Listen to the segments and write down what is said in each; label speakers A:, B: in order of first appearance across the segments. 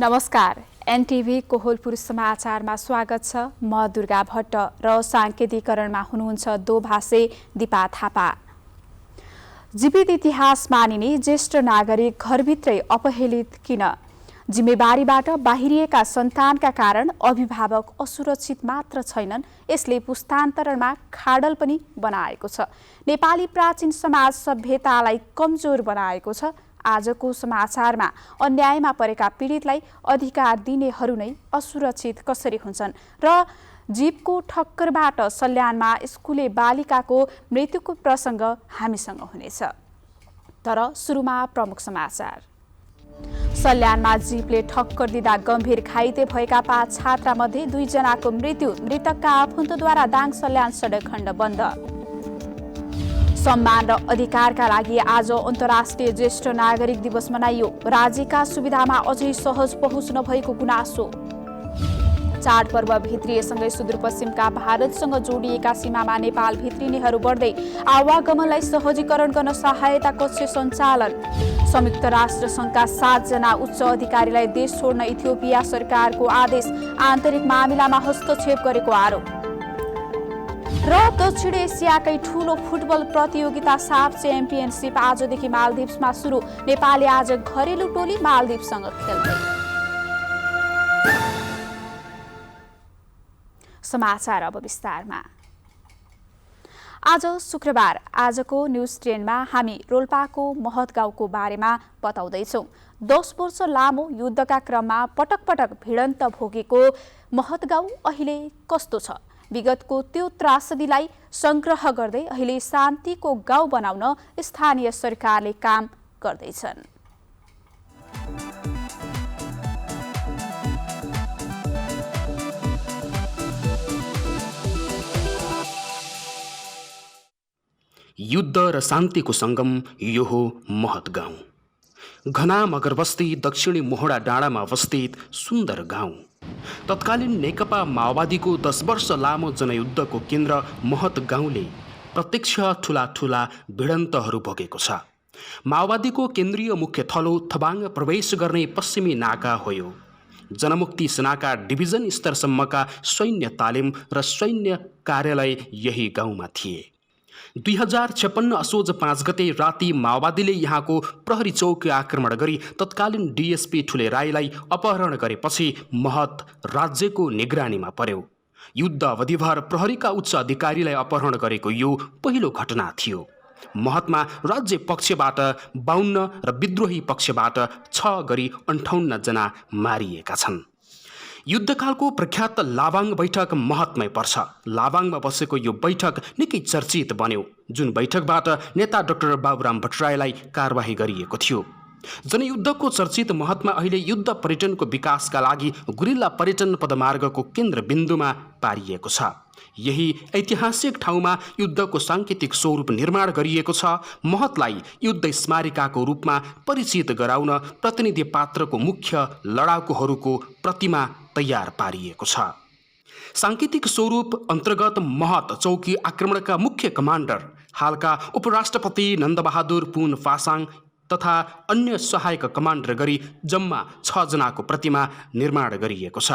A: नमस्कार, एनटिभी कोहलपुर समाचारमा स्वागत छ। म दुर्गा भट्ट र साङ्केतिकरणमा हुनुहुन्छ दोभाषे दिपा थापा। जीवित इतिहास मानिने ज्येष्ठ नागरिक घरभित्रै अपहेलित किन? जिम्मेवारीबाट बाहिरिएका सन्तानका कारण अभिभावक असुरक्षित मात्र छैनन्, यसले पुस्तान्तरणमा खाडल पनि बनाएको छ। नेपाली प्राचीन समाज सभ्यतालाई कमजोर बनाएको छ। आजको समाचारमा अन्यायमा परेका पीडितलाई अधिकार दिनेहरू नै असुरक्षित कसरी हुन्छन् र जीवको ठक्करबाट सल्यानमा स्कुले बालिकाको मृत्युको प्रसङ्ग हामीसँग हुनेछ। तर सुरुमा प्रमुख समाचार। सल्यानमा जीवले ठक्कर दिँदा गम्भीर घाइते भएका 5 छात्रामध्ये 2 जनाको मृत्यु। मृतकका आफन्तद्वारा दाङ सल्यान सडक खण्ड बन्द। सम्मान र अधिकारका लागि आज अन्तर्राष्ट्रिय ज्येष्ठ नागरिक दिवस मनाइयो। राज्यका सुविधामा अझै सहज पहुँच नभएको गुनासो। चाडपर्व भित्रिएसँगै सुदूरपश्चिमका भारतसँग जोडिएका सीमामा नेपाल भित्रिनेहरू बढ्दै आवागमनलाई सहजीकरण गर्न सहायता कक्ष सञ्चालन। संयुक्त राष्ट्र सङ्घका 7 जना उच्च अधिकारीलाई देश छोड्न इथियोपिया सरकारको आदेश। आन्तरिक मामिलामा हस्तक्षेप गरेको आरोप। र दक्षिण एसियाकै ठूलो फुटबल प्रतियोगिता साफ च्याम्पियनसिप आजदेखि मालदिप्समा सुरु। नेपालले आज घरेलु टोली मालदिप्ससँग खेल्दै। समाचार अब विस्तारमा। आज शुक्रबार आजको न्युज ट्रेनमा हामी रोल्पाको महत गाउँको बारेमा बताउँदैछौँ। 10 वर्ष लामो युद्धका क्रममा पटक पटक भिडन्त भोगेको महत गाउँ अहिले कस्तो छ? विगतको त्यो त्रासदीलाई संग्रह गर्दै अहिले शान्तिको गाउँ बनाउन स्थानीय सरकारले काम गर्दैछन्।
B: युद्ध र शान्तिको सङ्गम यो हो महत गाउँ। घना मगरबस्ती दक्षिणी मोहडा डाँडामा अवस्थित सुन्दर गाउँ। तत्कालीन नेकपा माओवादीको 10 वर्ष लामो जनयुद्धको केन्द्र महत गाउँले प्रत्यक्ष ठूला ठूला भिडन्तहरू भोगेको छ। माओवादीको केन्द्रीय मुख्य थलो थबाङ प्रवेश गर्ने पश्चिमी नाका हो यो। जनमुक्ति सेनाका डिभिजन स्तरसम्मका सैन्य तालिम र सैन्य कार्यालय यही गाउँमा थिए। 2056 असोज 5 गते राति माओवादीले यहाँको प्रहरी चौकी आक्रमण गरी तत्कालीन डिएसपी ठुले राईलाई अपहरण गरेपछि महत राज्यको निगरानीमा पर्यो। युद्ध अवधिभर प्रहरीका उच्च अधिकारीलाई अपहरण गरेको यो पहिलो घटना थियो। महतमा राज्य पक्षबाट 52 र विद्रोही पक्षबाट 6 गरी 58 जना मारिएका छन्। युद्धकालको प्रख्यात लाभाङ बैठक महतमै पर्छ। लाभाङमा बसेको यो बैठक निकै चर्चित बन्यो, जुन बैठकबाट नेता डाक्टर बाबुराम भट्टराईलाई कारबाही गरिएको थियो। जनयुद्धको चर्चित महतमा अहिले युद्ध पर्यटनको विकासका लागि गुरिल्ला पर्यटन पदमार्गको केन्द्रबिन्दुमा पारिएको छ। यही ऐतिहासिक ठाउँमा युद्धको साङ्केतिक स्वरूप निर्माण गरिएको छ। महतलाई युद्ध स्मारिकाको रूपमा परिचित गराउन प्रतिनिधि पात्रको मुख्य लडाकुहरूको प्रतिमा तयार पारिएको छ। साङ्केतिक स्वरूप अन्तर्गत महत चौकी आक्रमणका मुख्य कमान्डर हालका उपराष्ट्रपति नन्दबहादुर पुन फासाङ तथा अन्य सहायक कमान्डर गरी जम्मा 6 जनाको प्रतिमा निर्माण गरिएको छ,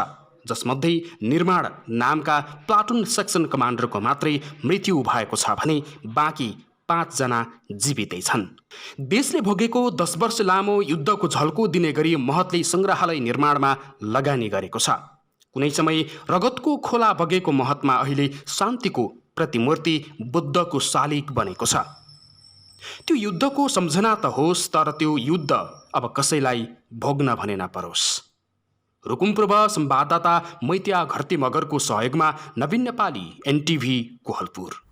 B: जसमध्ये निर्माण नामका प्लाटुन सेक्सन कमान्डरको मात्रै मृत्यु भएको छ भने बाँकी 5 जना जीवितै छन्। देशले भोगेको 10 वर्ष लामो युद्धको झल्को दिने गरी महतले सङ्ग्रहालय निर्माणमा लगानी गरेको छ। कुनै समय रगतको खोला बगेको महतमा अहिले शान्तिको प्रतिमूर्ति बुद्धको शालिग बनेको छ। त्यो युद्धको सम्झना त होस्, तर त्यो युद्ध अब कसैलाई भोग्न भने नपरोस्। रुकुम पूर्व संवाददाता मैत्या घरती मगरको सहयोगमा नवीन नेपाली, एनटिभी कोहलपुर।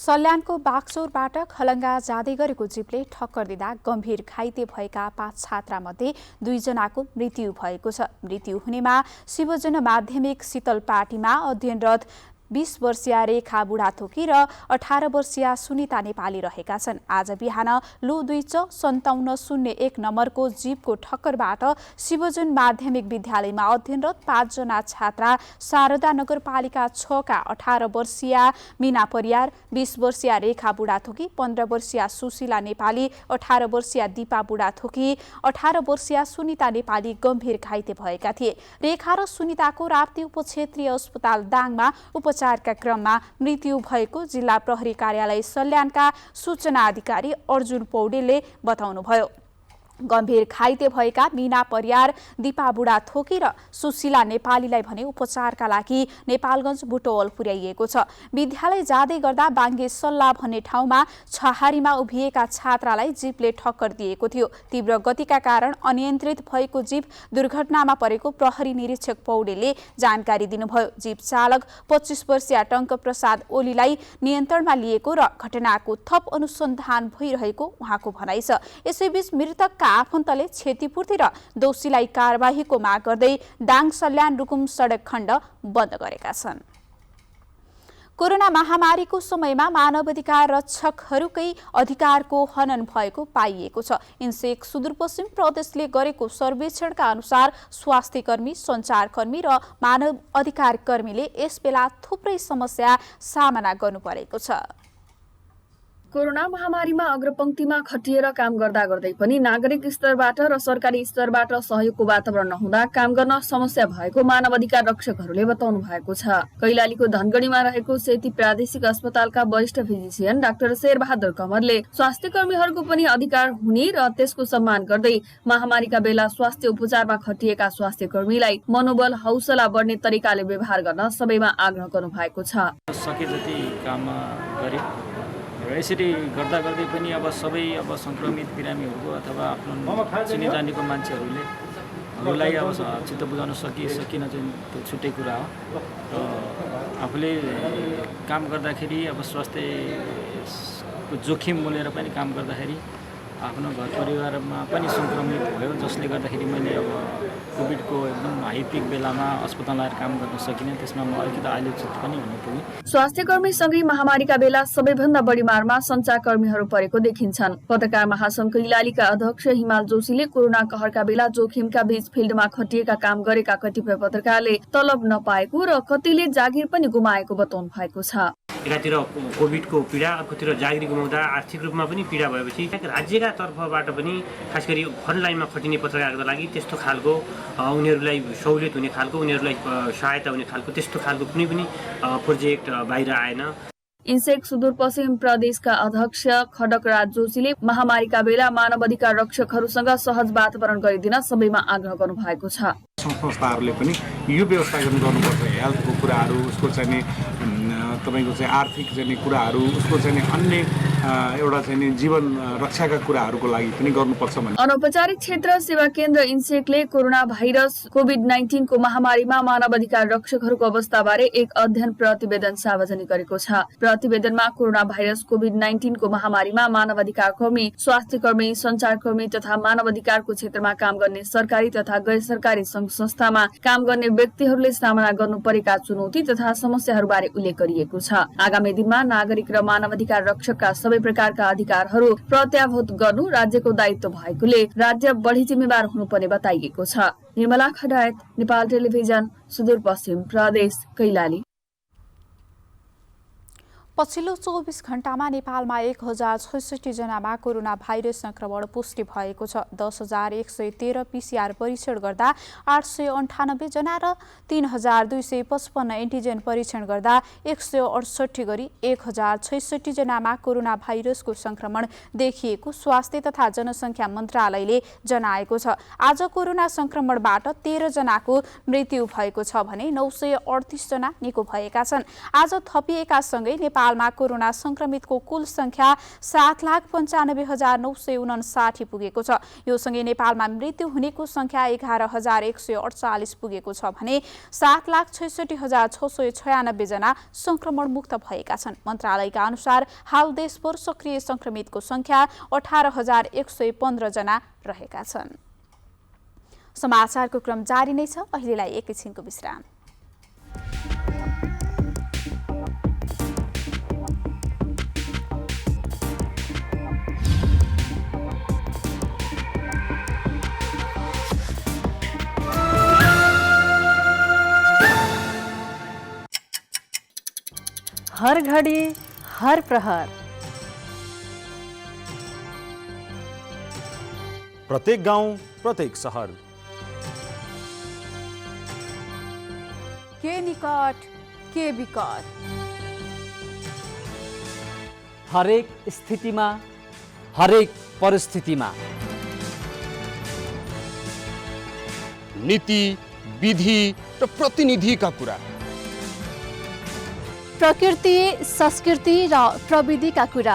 A: सल्यानको बागचौरबाट खलङ्गा जाँदै गरेको जीपले ठक्कर दिँदा गम्भीर घाइते भएका 5 छात्रामध्ये 2 जनाको मृत्यु भएको छ। मृत्यु हुनेमा शिवजन माध्यमिक शीतलपाटीमा अध्ययनरत 20 वर्षीय रेखा बुढाथोकी र 18 वर्षीय सुनिता नेपाली रहेका छन्। आज बिहान लु 2-5701 नम्बरको जीपको ठक्करबाट शिवजुन माध्यमिक विद्यालयमा अध्ययनरत 5 जना छात्रा शारदा नगरपालिका 6 का 18 वर्षीय मीना परियार, 20 वर्षीय रेखा बुढाथोकी, 15 वर्षीय सुशीला नेपाली, 18 वर्षीय दीपा बुढाथोकी, 18 वर्षीय सुनिता नेपाली गम्भीर घाइते भएका थिए। रेखा र सुनिताको राप्ती उपक्षेत्रीय अस्पताल दाङमा उपचारका क्रममा मृत्यु भएको जिल्ला प्रहरी कार्यालय सल्यानका सूचना अधिकारी अर्जुन पौडेलले बताउनुभयो। गम्भीर घाइते भएका मीना परियार, दीपा बुढाथोकी र सुशीला नेपालीलाई भने उपचारका लागि नेपालगञ्ज बुटवल पुर्याइएको छ। विद्यालय जाँदै गर्दा बाङ्गे सल्ला भन्ने ठाउँमा छहारीमा उभिएका छात्रालाई जीपले ठक्कर दिएको थियो। तीव्र गतिका कारण अनियन्त्रित भएको जीप दुर्घटनामा परेको प्रहरी निरीक्षक पौडेलले जानकारी दिनुभयो। जीप चालक 25 वर्षीय टङ्क प्रसाद ओलीलाई नियन्त्रणमा लिएको र घटनाको थप अनुसन्धान भइरहेको उहाँको भनाइ छ। यसैबीच मृतकका आफन्तले क्षतिपूर्ति र दोषीलाई कारबाहीको माग गर्दै दाङ सल्यान रुकुम सडक खण्ड बन्द गरेका छन्। कोरोना महामारीको समयमा मानवाधिकार रक्षकहरूकै अधिकारको हनन भएको पाइएको छ। इन्सेक सुदूरपश्चिम प्रदेशले गरेको सर्वेक्षणका अनुसार स्वास्थ्यकर्मी, सञ्चारकर्मी र मानव अधिकार कर्मीले यसबेला थुप्रै समस्या सामना गर्नुपरेको छ।
C: कोरोना महामारीमा अग्रपंक्तिमा खटिएर काम गर्दा गर्दै पनि नागरिक स्तरबाट र सरकारी स्तरबाट सहयोगको वातावरण नहुँदा काम गर्न समस्या भएको मानव अधिकार रक्षकहरूले बताउनु भएको छ। कैलालीको धनगढीमा रहेको सेती प्रादेशिक अस्पतालका वरिष्ठ फिजिसियन डाक्टर शेरबहादुर कमरले स्वास्थ्य कर्मीहरूको पनि अधिकार हुने र त्यसको सम्मान गर्दै महामारीका बेला स्वास्थ्य उपचारमा खटिएका स्वास्थ्य कर्मीलाई मनोबल हौसला बढ्ने तरिकाले व्यवहार गर्न सबैमा आग्रह गर्नु भएको छ।
D: सके जति काम गरे र यसरी गर्दा गर्दै पनि अब सबै संक्रमित बिरामीहरूको अथवा आफ्नो चिने जानेको मान्छेहरूलाई अब चित्त बुझाउन सकिन चाहिँ त्यो छुट्टै कुरा हो। र आफूले काम गर्दाखेरि अब स्वास्थ्यको जोखिम मोलेर पनि काम गर्दाखेरि आफ्नो घर परिवारमा पनि संक्रमित भयो, जसले गर्दाखेरि मैले अब कोभिडको एकदम हाई पिक बेलामा अस्पताल आएर काम गर्न सकिनँ। त्यसमा म अलिकति आलोचित पनि हुन पुगेँ।
C: स्वास्थ्य कर्मीसँगै महामारीका बेला सबैभन्दा बढी मारमा सञ्चारकर्मीहरू परेको देखिन्छन्। पत्रकार महासङ्घ कैलालीका अध्यक्ष हिमाल जोशीले कोरोना कहरका बेला जोखिमका बीच फिल्डमा खटिएका काम गरेका कतिपय पत्रकारले तलब नपाएको र कतिले जागिर पनि गुमाएको बताउनु भएको छ।
E: एकातिर कोभिडको पीडा, अर्कोतिर जागिर गुमाउँदा आर्थिक रूपमा पनि पीडा भएपछि राज्यका तर्फबाट पनि खास गरी फ्रन्टलाइनमा खटिने पत्रकारको लागि त्यस्तो खालको उनीहरूलाई सहुलियत हुने खालको, उनीहरूलाई सहायता हुने खालको त्यस्तो खालको कुनै पनि प्रोजेक्ट बाहिर आएन।
C: इन्सेक सुदूरपश्चिम प्रदेशका अध्यक्ष खडकराज जोशीले महामारीका बेला मानव अधिकार रक्षकहरूसँग सहज वातावरण गरिदिन सबैमा आग्रह गर्नु भएको छ।
F: संस्थाहरूले पनि यो व्यवस्था गर्नुपर्छ। हेल्थको कुराहरू, उसको चाहिँ तपाईँको चाहिँ आर्थिक चाहिँ कुराहरू, उसको चाहिँ अन्य एउटा चाहिँ जीवन रक्षाका कुराहरूको लागि पनि गर्नुपर्छ भन्ने।
C: अनौपचारिक क्षेत्र सेवा केन्द्र इन्सेकले कोरोना भाइरस कोभिड-19 को महामारीमा मानव अधिकार रक्षकहरूको अवस्थाबारे एक अध्ययन प्रतिवेदन सार्वजनिक गरेको छ। प्रतिवेदनमा कोरोना भाइरस कोभिड-19 को महामारीमा मानव अधिकार कर्मी, स्वास्थ्य कर्मी, सञ्चारकर्मी तथा मानव अधिकारको क्षेत्रमा काम गर्ने सरकारी तथा गैर सरकारी संघ संस्थामा काम गर्ने व्यक्तिहरूले सामना गर्नु परेका चुनौती तथा समस्याहरूबारे उल्लेख गरिएको छ। आगामी दिनमा नागरिक र मानव अधिकार रक्षकका सबै प्रकारका अधिकारहरू प्रत्याभूत गर्नु राज्यको दायित्व भएकोले राज्य बढी जिम्मेवार हुनुपर्ने बताइएको छ। निर्मला खडायत, नेपाल टेलिभिजन, सुदूरपश्चिम प्रदेश, कैलाली।
A: पछिल्लो 24 घण्टामा नेपालमा 1066 जनामा कोरोना भाइरस संक्रमण पुष्टि भएको छ। 10,113 PCR परीक्षण गर्दा 898 जना र 3,255 एन्टिजेन परीक्षण गर्दा 168 गरी 1066 जनामा कोरोना भाइरसको संक्रमण देखिएको स्वास्थ्य तथा जनसङ्ख्या मन्त्रालयले जनाएको छ। आज कोरोना संक्रमणबाट 13 जनाको मृत्यु भएको छ भने 938 जना निको भएका छन्। आज थपिएका सँगै नेपालमा कोरोना संक्रमितको कुल संख्या 7,95,959 पुगेको छ। यो सँगै नेपालमा मृत्यु हुनेको संख्या 11,148 पुगेको छ भने 7,66,696 जना संक्रमण मुक्त भएका छन्। मन्त्रालयका अनुसार हाल देशभर सक्रिय संक्रमितको संख्या 18,115 जना रहेका छन्। समाचारको क्रम जारी नै छ। अहिलेलाई एकैछिनको विश्राम।
G: हर घडी हर प्रहर।
H: प्रत्येक गाउँ प्रत्येक सहर।
A: के निकट के विकट।
I: हरेक स्थितिमा हरेक परिस्थितिमा
J: नीति विधि र प्रतिनिधिका कुरा।
A: प्रकृति संस्कृति र प्रविधिका कुरा।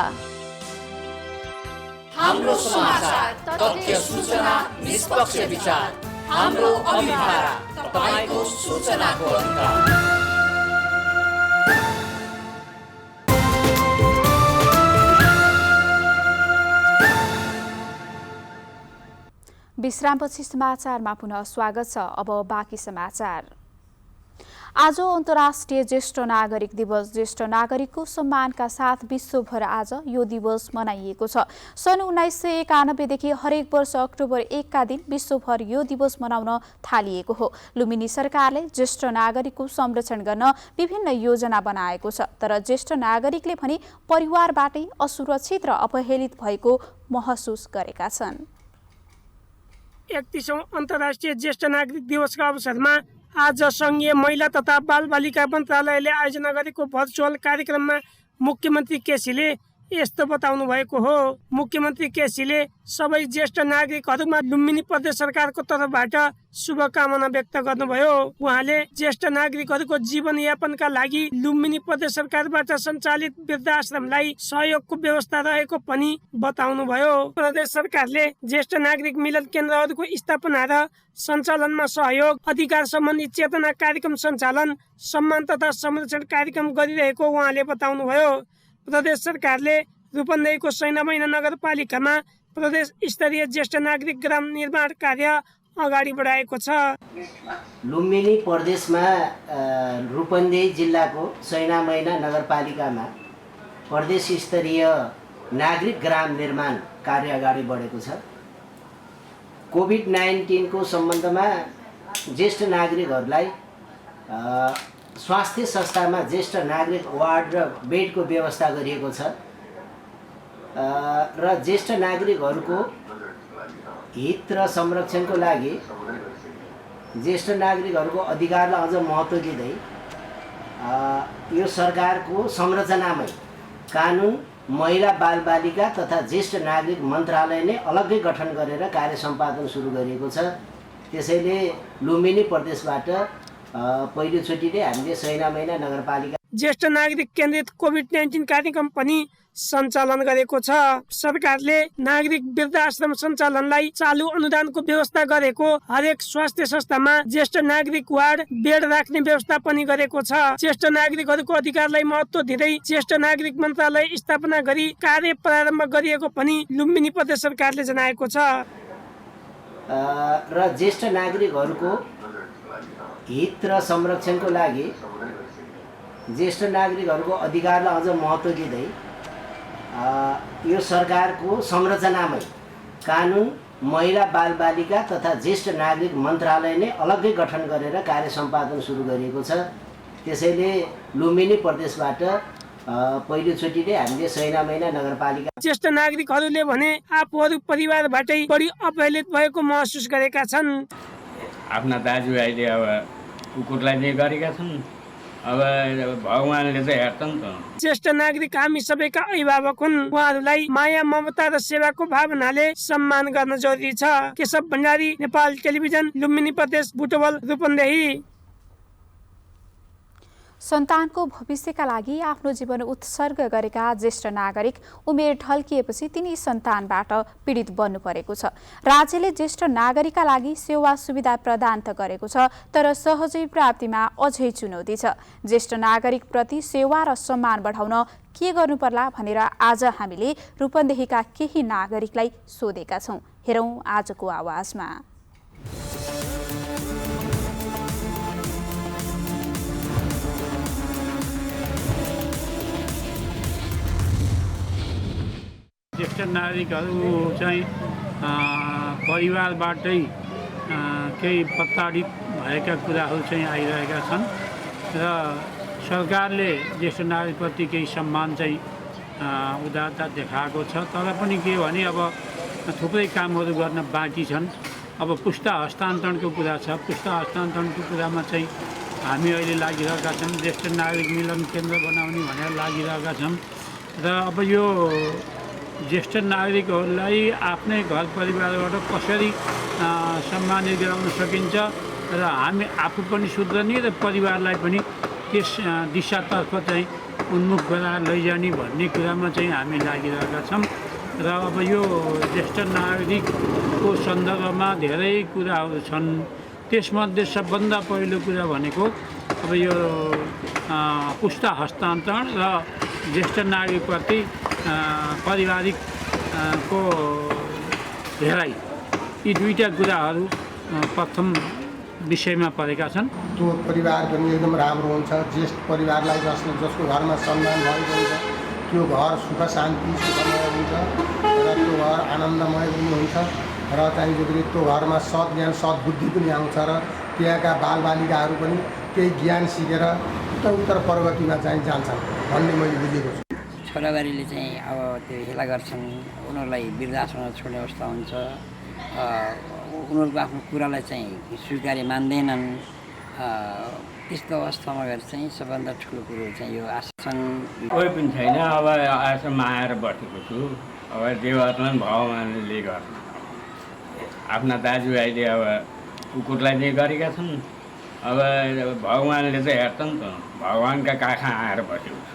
K: हाम्रो समाचार, तथ्य सूचना, निष्पक्ष विचार। हाम्रो अभिभारा, तपाईको सूचनाको अधिकार।
A: विश्रामपछि समाचारमा पुनः स्वागत छ। अब बाँकी समाचार। आज अन्तर्राष्ट्रिय ज्येष्ठ नागरिक दिवस। ज्येष्ठ नागरिकको सम्मानका साथ विश्वभर आज यो दिवस मनाइएको छ। सन् 1991 हरेक वर्ष अक्टोबर 1 का दिन विश्वभर यो दिवस मनाउन थालिएको हो। लुम्बिनी सरकारले ज्येष्ठ नागरिकको संरक्षण गर्न विभिन्न योजना बनाएको छ, तर ज्येष्ठ नागरिकले भने परिवारबाटै असुरक्षित र अपहेलित भएको महसुस गरेका छन्।
L: 31औं अन्तर्राष्ट्रिय ज्येष्ठ नागरिक दिवसका अवसरमा आज संघीय महिला तथा बालबालिका मन्त्रालयले आयोजना गरेको भर्चुअल कार्यक्रममा मुख्यमन्त्री केसीले यस्तो बताउनु भएको हो। मुख्यमन्त्री केसीले सबै ज्येष्ठ नागरिकहरूमा लुम्बिनी प्रदेश सरकारको तर्फबाट शुभकामना व्यक्त गर्नुभयो। उहाँले ज्येष्ठ नागरिकहरूको जीवनयापनका लागि लुम्बिनी प्रदेश सरकारबाट सञ्चालित वृद्धाश्रमलाई सहयोगको व्यवस्था रहेको पनि बताउनुभयो। प्रदेश सरकारले ज्येष्ठ नागरिक मिलन केन्द्रहरूको स्थापना र सञ्चालनमा सहयोग, अधिकार सम्बन्धी चेतना कार्यक्रम सञ्चालन, सम्मान तथा संरक्षण कार्यक्रम गरिरहेको उहाँले बताउनुभयो। प्रदेश सरकारले रूपन्देहीको सैनामैना नगरपालिकामा प्रदेश स्तरीय ज्येष्ठ नागरिक ग्राम निर्माण कार्य अगाडि बढाएको छ।
M: लुम्बिनी प्रदेशमा रूपन्देही जिल्लाको सैनामैना नगरपालिकामा प्रदेश स्तरीय नागरिक ग्राम निर्माण कार्य अगाडि बढेको छ। कोभिड-19 को सम्बन्धमा ज्येष्ठ नागरिकहरूलाई स्वास्थ्य संस्थामा ज्येष्ठ नागरिक वार्ड र बेडको व्यवस्था गरिएको छ र ज्येष्ठ नागरिकहरूको हित र संरक्षणको लागि ज्येष्ठ नागरिकहरूको अधिकारलाई अझ महत्त्व दिँदै यो सरकारको संरचनामै कानुन, महिला बालबालिका तथा ज्येष्ठ नागरिक मन्त्रालय नै अलग्गै गठन गरेर कार्य सम्पादन सुरु गरिएको छ। त्यसैले लुम्बिनी प्रदेशबाट पहिलोचोटि नै हामीले सैनामैना नगरपालिका
L: ज्येष्ठ नागरिक केन्द्रित कोभिड-19 कार्यक्रम पनि सञ्चालन गरेको छ। सरकारले नागरिक वृद्धाश्रम सञ्चालनलाई चालु अनुदानको व्यवस्था गरेको, हरेक स्वास्थ्य संस्थामा ज्येष्ठ नागरिक वार्ड बेड राख्ने व्यवस्था पनि गरेको छ। ज्येष्ठ नागरिकहरूको अधिकारलाई महत्त्व दिँदै ज्येष्ठ नागरिक मन्त्रालय स्थापना गरी कार्य प्रारम्भ गरिएको पनि लुम्बिनी प्रदेश सरकारले जनाएको छ।
M: र ज्येष्ठ नागरिकहरूको हित र संरक्षणको लागि ज्येष्ठ नागरिकहरूको अधिकारलाई अझ महत्त्व दिँदै यो सरकारको संरचनामै कानुन, महिला बालबालिका तथा ज्येष्ठ नागरिक मन्त्रालय नै अलग्गै गठन गरेर कार्य सम्पादन सुरु गरिएको छ। त्यसैले लुम्बिनी प्रदेशबाट पहिलोचोटि नै हामीले सैनामैना नगरपालिका
L: ज्येष्ठ नागरिकहरूले भने आफूहरू परिवारबाटै बढी अपहेलित भएको महसुस गरेका छन्।
N: आफ्ना दाजुभाइले अब कुकुरलाई नै गरेका छन्, अब भगवानले चाहिँ हेर्छ नि त।
L: ज्येष्ठ नागरिक हामी सबैका अभिभावक हुन्। उहाँहरूलाई माया, ममता र सेवाको भावनाले सम्मान गर्न जरुरी छ। केशव भण्डारी, नेपाल टेलिभिजन, लुम्बिनी प्रदेश, बुटवल, रूपन्देही।
A: सन्तानको भविष्यका लागि आफ्नो जीवन उत्सर्ग गरेका ज्येष्ठ नागरिक उमेर ढल्किएपछि तिनी सन्तानबाट पीडित बन्नु परेको छ। राज्यले ज्येष्ठ नागरिकका लागि सेवा सुविधा प्रदान त गरेको छ, तर सहजै प्राप्तिमा अझै चुनौती छ। ज्येष्ठ नागरिकप्रति सेवा र सम्मान बढाउन के गर्नुपर्ला भनेर आज हामीले रूपन्देहीका केही नागरिकलाई सोधेका छौं। हेरौं आजको आवाजमा।
O: ज्येष्ठ नागरिकहरू चाहिँ परिवारबाटै केही प्रताडित भएका कुराहरू चाहिँ आइरहेका छन् र सरकारले ज्येष्ठ नागरिकप्रति केही सम्मान चाहिँ उदारता देखाएको छ। तर पनि के भने अब थुप्रै कामहरू गर्न बाँकी छन्। अब पुस्ता हस्तान्तरणको कुरा छ। पुस्ता हस्तान्तरणको कुरामा चाहिँ हामी अहिले लागिरहेका छौँ। ज्येष्ठ नागरिक मिलन केन्द्र बनाउने भनेर लागिरहेका छौँ र अब यो ज्येष्ठ नागरिकहरूलाई आफ्नै घर परिवारबाट कसरी सम्मानित गराउन सकिन्छ र हामी आफू पनि सुध्रने र परिवारलाई पनि त्यस दिशातर्फ चाहिँ उन्मुख गराएर लैजाने भन्ने कुरामा चाहिँ हामी लागिरहेका छौँ र अब यो ज्येष्ठ नागरिकको सन्दर्भमा धेरै कुराहरू छन्। त्यसमध्ये सबभन्दा पहिलो कुरा भनेको अब यो पुस्ता हस्तान्तरण र ज्येष्ठ नागरिकप्रति पारिवारिक को हेराइ, यी दुईटा कुराहरू प्रथम विषयमा परेका छन्।
P: त्यो परिवार पनि एकदम राम्रो हुन्छ। ज्येष्ठ परिवारलाई जसको घरमा सम्मान भएको हुन्छ त्यो घर सुख शान्ति सुखमय हुन्छ र त्यो घर आनन्दमय पनि हुन्छ र चाहिँ त्यो घरमा सद्ज्ञान सद्बुद्धि पनि आउँछ र त्यहाँका बालबालिकाहरू पनि केही ज्ञान सिकेर उत्तर प्रगतिमा चाहिँ जान्छन् भन्ने मैले बुझेको छु।
Q: छोराबारीले चाहिँ अब त्यो हेला गर्छन्, उनीहरूलाई वृद्धाश्रममा छोड्ने अवस्था हुन्छ, उनीहरूको आफ्नो कुरालाई चाहिँ स्वीकार्य मान्दैनन्। त्यस्तो अवस्थामा गएर चाहिँ सबभन्दा ठुलो कुरो चाहिँ यो आसन
N: कोही पनि छैन। अब आश्रममा आएर बसेको छु। अब देवरलाई भगवानले गर्नु, आफ्ना दाजुभाइले अब कुकुरलाई नै गरेका छन्। अब भगवानले चाहिँ हेर्छन् त, भगवानका काखा आएर बसेको छु।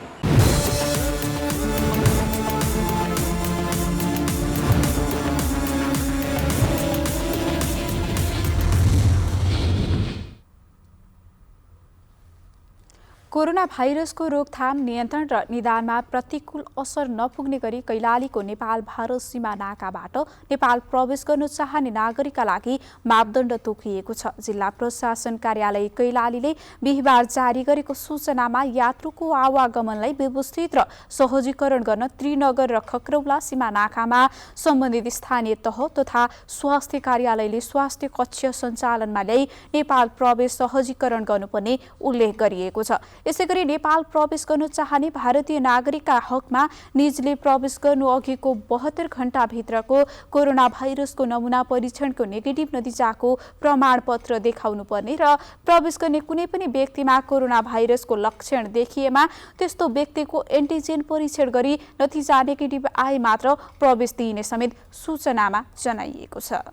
A: कोरोना भाइरसको रोकथाम, नियन्त्रण र निदानमा प्रतिकूल असर नपुग्ने गरी कैलालीको नेपाल भारत सीमा नाकाबाट नेपाल प्रवेश गर्न चाहने नागरिकका लागि मापदण्ड तोकिएको छ। जिल्ला प्रशासन कार्यालय कैलालीले बिहिबार जारी गरेको सूचनामा यात्रुको आवागमनलाई व्यवस्थित र सहजीकरण गर्न त्रिनगर र खक्रौला सीमा नाकामा सम्बन्धित स्थानीय तह तथा स्वास्थ्य कार्यालयले स्वास्थ्य कक्ष सञ्चालनमा ल्याई नेपाल प्रवेश सहजीकरण गर्नुपर्ने उल्लेख गरिएको छ। यसैगरी नेपाल प्रवेश गर्न चाहने भारतीय नागरिकका हकमा निजले प्रवेश गर्नु अघिको 72 घण्टाभित्रको कोरोना भाइरसको नमुना परीक्षणको नेगेटिभ नतिजाको प्रमाणपत्र देखाउनुपर्ने र प्रवेश गर्ने कुनै पनि व्यक्तिमा कोरोना भाइरसको लक्षण देखिएमा त्यस्तो व्यक्तिको एन्टिजेन परीक्षण गरी नतिजा नेगेटिभ आए मात्र प्रवेश दिइने समेत सूचनामा जनाइएको छ।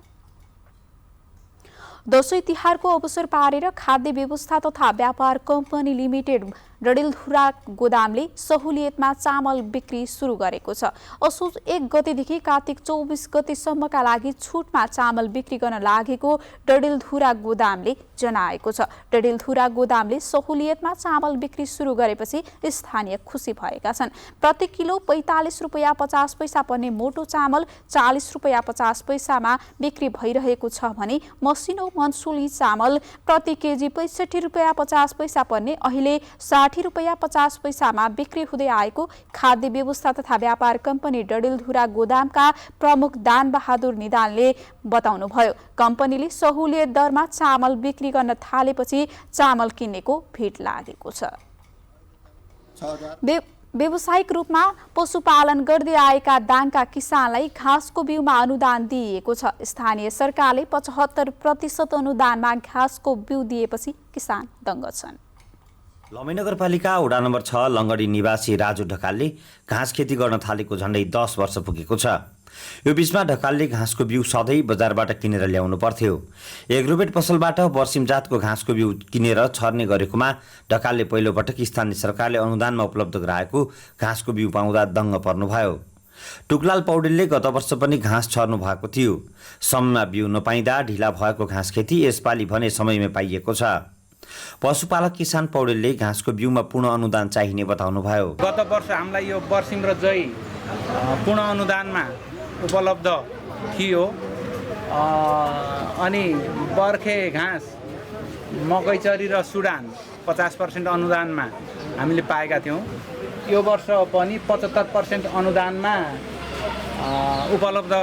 A: दशैं तिहारको अवसर पारेर खाद्य व्यवस्था तथा व्यापार कम्पनी लिमिटेड डडेलधुरा गोदामले सहुलियतमा चामल बिक्री सुरु गरेको छ। असोज 1 गतेदेखि कार्तिक 24 गतेसम्मका लागि छुटमा चामल बिक्री गर्न लागेको डडेलधुरा गोदामले जनाएको छ। डडेलधुरा गोदामले सहुलियतमा चामल बिक्री सुरु गरेपछि स्थानीय खुसी भएका छन्। प्रति किलो 45 रुपैयाँ 50 पैसा पर्ने मोटो चामल 40 रुपैयाँ 50 पैसामा बिक्री भइरहेको छ भने मसिनो मनसुली चामल प्रति केजी 65 रुपैयाँ 50 पैसा पर्ने अहिले 60 रुपैयाँ 50 पैसामा बिक्री हुँदै आएको खाद्य व्यवस्था तथा व्यापार कम्पनी डडेलधुरा गोदामका प्रमुख दान बहादुर निदानले बताउनुभयो। कम्पनीले सहुलियत दरमा चामल बिक्री गर्न थालेपछि चामल किन्नेको भिड लागेको छ। व्यावसायिक रूपमा पशुपालन गर्दै आएका दाङका किसानलाई घाँसको बिउमा अनुदान दिइएको छ। स्थानीय सरकारले 75% अनुदानमा घाँसको बिउ दिएपछि किसान दङ्ग छन्।
R: लमै नगरपालिका वडा नम्बर 6 लङ्गडी निवासी राजु ढकालले घाँस खेती गर्न थालेको झन्डै 10 वर्ष पुगेको छ। यो बीचमा ढकालले घाँसको बिउ सधैँ बजारबाट किनेर ल्याउनु पर्थ्यो। एग्रोभेट पसलबाट बर्सिम जातको घाँसको बिउ किनेर छर्ने गरेकोमा ढकालले पहिलोपटक स्थानीय सरकारले अनुदानमा उपलब्ध गराएको घाँसको बिउ पाउँदा दङ्ग पर्नुभयो। टुकलाल पौडेलले गत वर्ष पनि घाँस छर्नु भएको थियो। समयमा बिउ नपाइँदा ढिला भएको घाँस खेती यसपालि भने समयमै पाइएको छ। पशुपालक किसान पौडेलले घाँसको बिउमा पूर्ण अनुदान चाहिने बताउनुभयो।
S: गत वर्ष हामीलाई यो बर्सिम र जय पूर्ण अनुदानमा उपलब्ध थियो। अनि बर्खे घाँस मकैचरी र सुडान 50% अनुदानमा हामीले पाएका थियौँ। यो वर्ष पनि 75% अनुदानमा उपलब्ध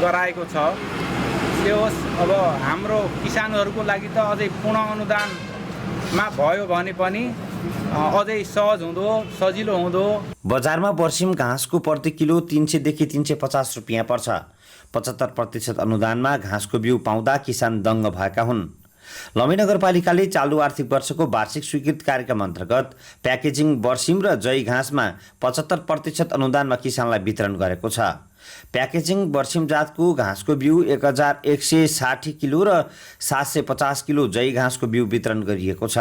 S: गराएको छ। त्यो अब हाम्रो किसानहरूको लागि त अझै पूर्ण अनुदानमा भयो भने पनि अझै सहज हुँदो सजिलो हुँदो।
R: बजारमा बर्सिम घाँसको प्रति किलो 300 देखि 350 रुपियाँ पर्छ। 75% अनुदानमा घाँसको बिउ पाउँदा किसान दङ्ग भएका हुन्। लम्बी नगरपालिकाले चालु आर्थिक वर्षको वार्षिक स्वीकृत कार्यक्रम अन्तर्गत प्याकेजिङ बर्सिम र जई घाँसमा 75% अनुदानमा किसानलाई वितरण गरेको छ। प्याकेजिङ बर्सिम जातको घाँसको बिउ 1160 किलो र 750 किलो जई घाँसको बिउ वितरण गरिएको छ।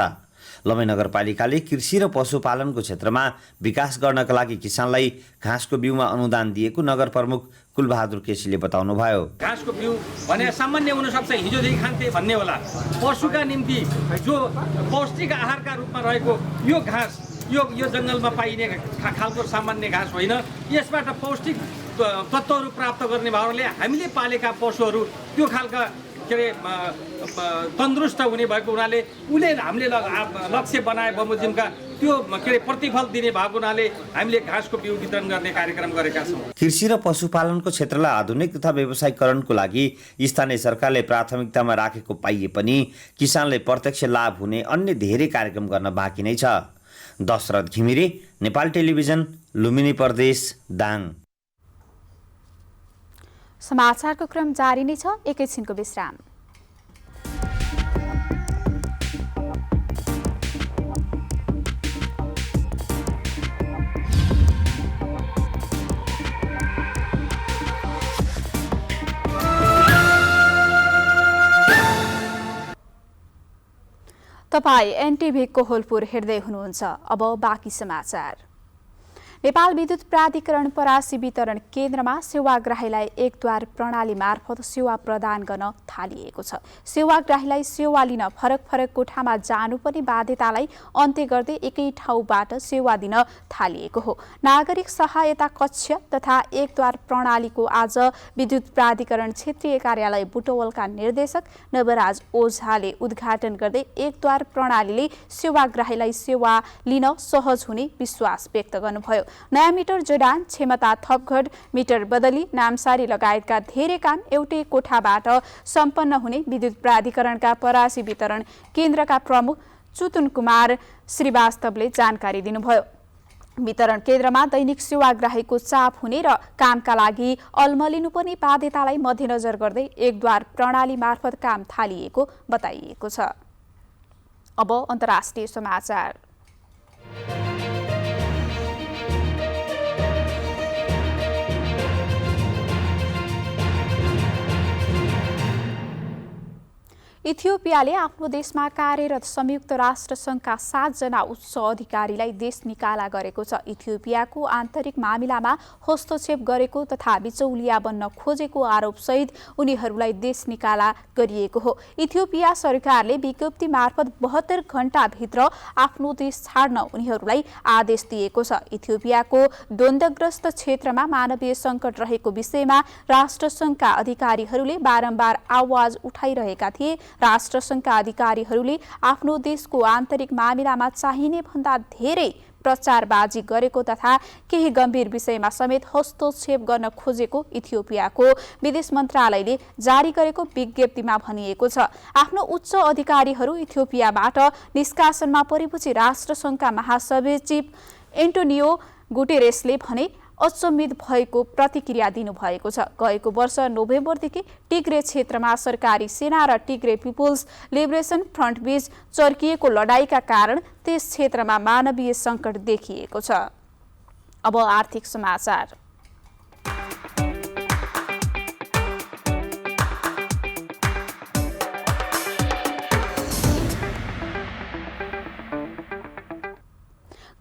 R: लम्बी नगरपालिकाले कृषि र पशुपालनको क्षेत्रमा विकास गर्नका लागि किसानलाई घाँसको बिउमा अनुदान दिएको नगर प्रमुख कुलबहादुर केसीले बताउनुभयो।
T: घाँसको बिउ भने सामान्य हुनसक्छ, हिजोदेखि खान्थे भन्ने होला। पशुका निम्ति जो पौष्टिक आहारका रूपमा रहेको यो घाँस यो जङ्गलमा पाइने खालको सामान्य घाँस होइन। यसबाट पौष्टिक तत्त्वहरू प्राप्त गर्ने भएकोले हामीले पालेका पशुहरू त्यो खालका के अरे तन्दुरुस्त हुने भएको हुनाले उसले हामीले लक्ष्य बनाए बमोजिमका त्यो के अरे प्रतिफल दिने भएको हुनाले हामीले घाँसको बिउ वितरण गर्ने कार्यक्रम गरेका छौँ।
R: कृषि र पशुपालनको क्षेत्रलाई आधुनिक तथा व्यावसायीकरणको लागि स्थानीय सरकारले प्राथमिकतामा राखेको पाइए पनि किसानले प्रत्यक्ष लाभ हुने अन्य धेरै कार्यक्रम गर्न बाँकी नै छ। दशरथ घिमिरे, नेपाल टेलिभिजन, लुम्बिनी प्रदेश, दाङ।
A: समाचारको क्रम जारी नै छ, एकैछिनको विश्राम। तपाईँ एनटिभी कोहलपुर हेर्दै हुनुहुन्छ। अब बाँकी समाचार। नेपाल विद्युत प्राधिकरण परासी वितरण केन्द्रमा सेवाग्राहीलाई एकद्वार प्रणाली मार्फत सेवा प्रदान गर्न थालिएको छ। सेवाग्राहीलाई सेवा लिन फरक फरक कोठामा जानुपर्ने बाध्यतालाई अन्त्य गर्दै एकै ठाउँबाट सेवा दिन थालिएको हो। नागरिक सहायता कक्ष तथा एकद्वार प्रणालीको आज विद्युत प्राधिकरण क्षेत्रीय कार्यालय बुटवलका निर्देशक नवराज ओझाले उद्घाटन गर्दै एकद्वार प्रणालीले सेवाग्राहीलाई सेवा लिन सहज हुने विश्वास व्यक्त गर्नुभयो। नयाँ मिटर जोडान, क्षमता थपघट, मिटर बदली, नामसारी लगायतका धेरै काम एउटै कोठाबाट सम्पन्न हुने विद्युत प्राधिकरणका परासी वितरण केन्द्रका प्रमुख चुतुन कुमार श्रीवास्तवले जानकारी दिनुभयो। वितरण केन्द्रमा दैनिक सेवाग्राहीको चाप हुने र कामका लागि अल्मलिनुपर्ने बाध्यतालाई मध्यनजर गर्दै एकद्वार प्रणाली मार्फत काम थालिएको बताइएको छ। अब अन्तर्राष्ट्रिय समाचार। इथियोपियाले आफ्नो देशमा कार्यरत संयुक्त राष्ट्र संघका 7 जना उच्च अधिकारीलाई देश निकाला गरेको छ। इथियोपियाको आन्तरिक मामिलामा हस्तक्षेप गरेको तथा बिचौलिया बन्न खोजेको आरोपसहित उनीहरूलाई देश निकाला गरिएको हो। इथियोपिया सरकारले विज्ञप्ति मार्फत 72 घण्टाभित्र आफ्नो देश छाड्न उनीहरूलाई आदेश दिएको छ। इथियोपियाको द्वन्द्वग्रस्त क्षेत्रमा मानवीय सङ्कट रहेको विषयमा राष्ट्रसङ्घका अधिकारीहरूले बारम्बार आवाज उठाइरहेका थिए। राष्ट्रसङ्घका अधिकारीहरूले आफ्नो देशको आन्तरिक मामिलामा चाहिने भन्दा धेरै प्रचारबाजी गरेको तथा केही गम्भीर विषयमा समेत हस्तक्षेप गर्न खोजेको इथियोपियाको विदेश मन्त्रालयले जारी गरेको विज्ञप्तिमा भनिएको छ। आफ्नो उच्च अधिकारीहरू इथियोपियाबाट निष्कासनमा परेपछि राष्ट्रसङ्घका महासचिव एन्टोनियो गुटेरेसले भने अचम्मित भएको प्रतिक्रिया दिनुभएको छ। गएको वर्ष नोभेम्बरदेखि टिग्रे क्षेत्रमा सरकारी सेना र टिग्रे पिपुल्स लिबरेसन फ्रन्ट बीच चर्किएको लडाईका कारण त्यस क्षेत्रमा मानवीय सङ्कट देखिएको छ। अब आर्थिक समाचार।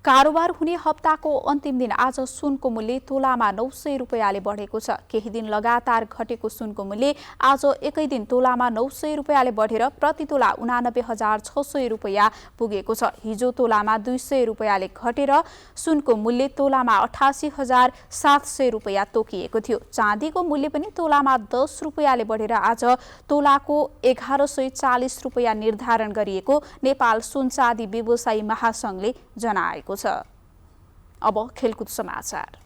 A: कारोबार हुने हप्ताको अन्तिम दिन आज सुनको मूल्य तोलामा 900 रुपियाँले बढेको छ। केही दिन लगातार घटेको सुनको मूल्य आज एकै दिन तोलामा 900 रुपियाँले बढेर प्रति तोला 89,600 रुपियाँ पुगेको छ। हिजो तोलामा 200 रुपियाँले घटेर सुनको मूल्य तोलामा 88,700 रुपियाँ तोकिएको थियो। चाँदीको मूल्य पनि तोलामा 10 रुपियाँले बढेर आज तोलाको 1140 रुपियाँ निर्धारण गरिएको नेपाल सुनचाँदी व्यवसायी महासङ्घले जनाएको छ। अब खेलकुद समाचार।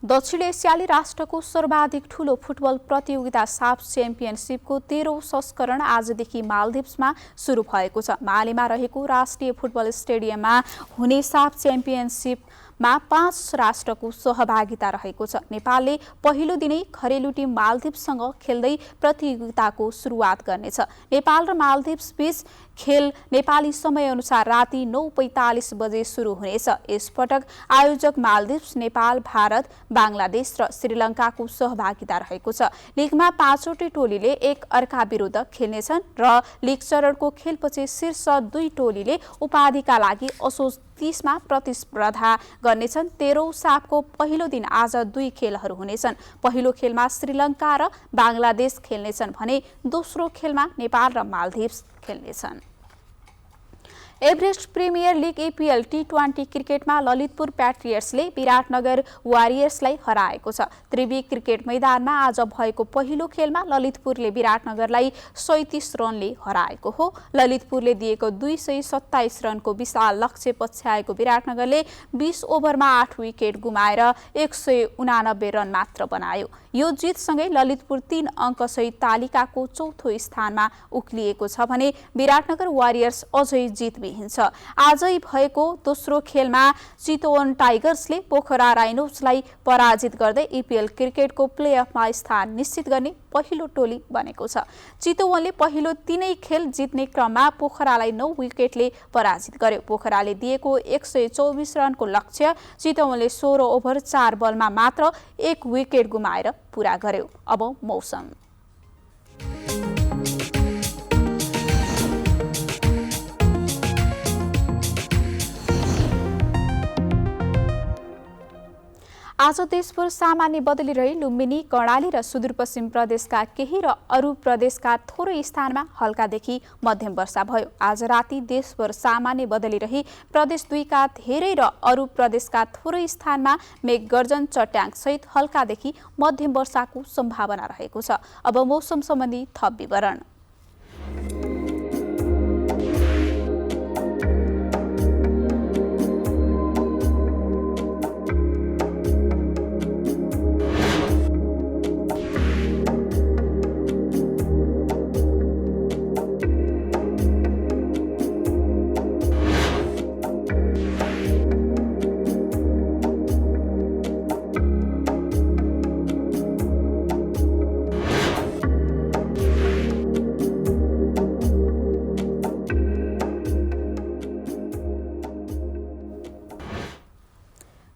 A: दक्षिण एसियाली राष्ट्रको सर्वाधिक ठूलो फुटबल प्रतियोगिता साफ च्याम्पियनसिपको 13औं संस्करण आजदेखि मालदिप्समा सुरु भएको छ। मालेमा रहेको राष्ट्रिय फुटबल स्टेडियममा हुने साफ च्याम्पियनसिपमा 5 राष्ट्रको सहभागिता रहेको छ। नेपालले पहिलो दिनै घरेलु टिम मालदिप्ससँग खेल्दै प्रतियोगिताको सुरुवात गर्नेछ। नेपाल र मालदिप्स बीच खेल नेपाली समयअनुसार राति 9:45 बजे सुरु हुनेछ। यसपटक आयोजक मालदिप्स, नेपाल, भारत, बांग्लादेश र श्रीलङ्काको सहभागिता रहेको छ। लिगमा 5वटै टोलीले एक अर्का विरुद्ध खेल्नेछन् र लिग चरणको खेलपछि शीर्ष 2 टोलीले उपाधिका लागि असोज 30 मा प्रतिस्पर्धा गर्नेछन्। 13औं साफको पहिलो दिन आज 2 खेलहरू हुनेछन्। पहिलो खेलमा श्रीलङ्का र बांग्लादेश खेल्नेछन् भने दोस्रो खेलमा नेपाल र मालदिप्स खेल्नेछन्। Everest premier league EPL T20 क्रिकेटमा ललितपुर प्याट्रियट्सले विराटनगर वारियर्सलाई हराएको छ। त्रिवी क्रिकेट मैदानमा आज भएको पहिलो खेलमा ललितपुरले विराटनगरलाई 37 रनले हराएको हो। ललितपुरले दिएको 227 रनको विशाल लक्ष्य पछ्याएको विराटनगरले 20 ओभरमा 8 विकेट गुमाएर 189 रन मात्र बनायो। यो जितसँगै ललितपुर 3 अङ्कसहित तालिकाको चौथो स्थानमा उक्लिएको छ भने विराटनगर वारियर्स अझै जितविहीन छ। आजै भएको दोस्रो खेलमा चितवन टाइगर्सले पोखरा राइनोजलाई पराजित गर्दै EPL क्रिकेटको प्लेअफमा स्थान निश्चित गर्ने पहिलो टोली बनेको छ। चितवनले पहिलो 3 खेल जित्ने क्रममा पोखरालाई 9 विकेटले पराजित गर्यो। पोखराले दिएको 124 रनको लक्ष्य चितवनले 16 ओभर 4 बलमा मात्र 1 विकेट गुमाएर पूरा गर्यो। अब मौसम। आज देशभर सामान्य बदली रही लुम्बिनी, कर्णाली र सुदूरपश्चिम प्रदेशका केही र अरू प्रदेशका थोरै स्थानमा हल्कादेखि मध्यम वर्षा भयो। आज राति देशभर सामान्य बदली रही प्रदेश 2 का धेरै र अरू प्रदेशका थोरै स्थानमा मेघगर्जन, चट्याङ सहित हल्कादेखि मध्यम वर्षाको सम्भावना रहेको छ। अब मौसम सम्बन्धी थप विवरण।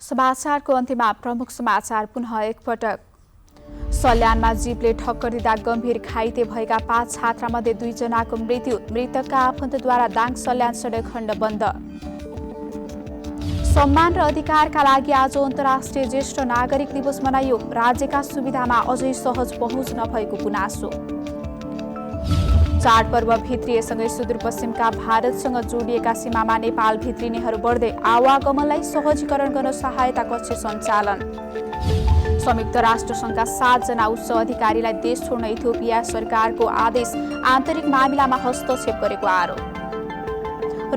A: समाचारको अन्त्यमा प्रमुख समाचार पुनः एकपटक। सल्यानमा जीपले ठक्कर दिँदा गम्भीर घाइते भएका 5 छात्रामध्ये 2 जनाको मृत्यु। मृतकका आफन्तद्वारा दाङ सल्यान सडक खण्ड बन्द। सम्मान र अधिकारका लागि आज अन्तर्राष्ट्रिय ज्येष्ठ नागरिक दिवस मनाइयो। राज्यका सुविधामा अझै सहज पहुँच नभएको गुनासो। चाडपर्व भित्रिएसँगै सुदूरपश्चिमका भारतसँग जोडिएका सीमामा नेपाल भित्रिनेहरू बढ्दै आवागमनलाई सहजीकरण गर्न सहायता कक्ष सञ्चालन। संयुक्त राष्ट्रसङ्घका 7 जना उच्च अधिकारीलाई देश छोड्न इथियोपिया सरकारको आदेश। आन्तरिक मामिलामा हस्तक्षेप गरेको आरोप।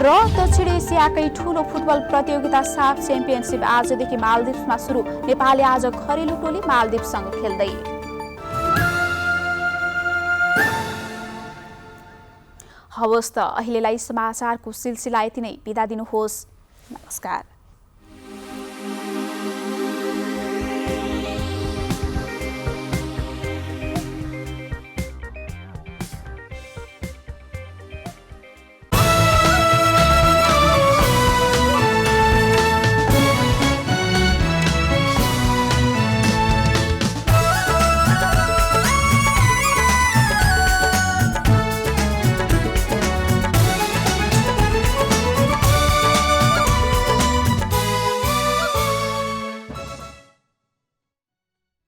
A: र दक्षिण एसियाकै ठूलो फुटबल प्रतियोगिता साफ च्याम्पियनसिप आजदेखि मालदिप्समा सुरु। नेपालले आज घरेलु टोली मालदिप्ससँग खेल्दै। हवस् त अहिलेलाई समाचारको सिलसिला यति नै। बिदा दिनुहोस्। नमस्कार।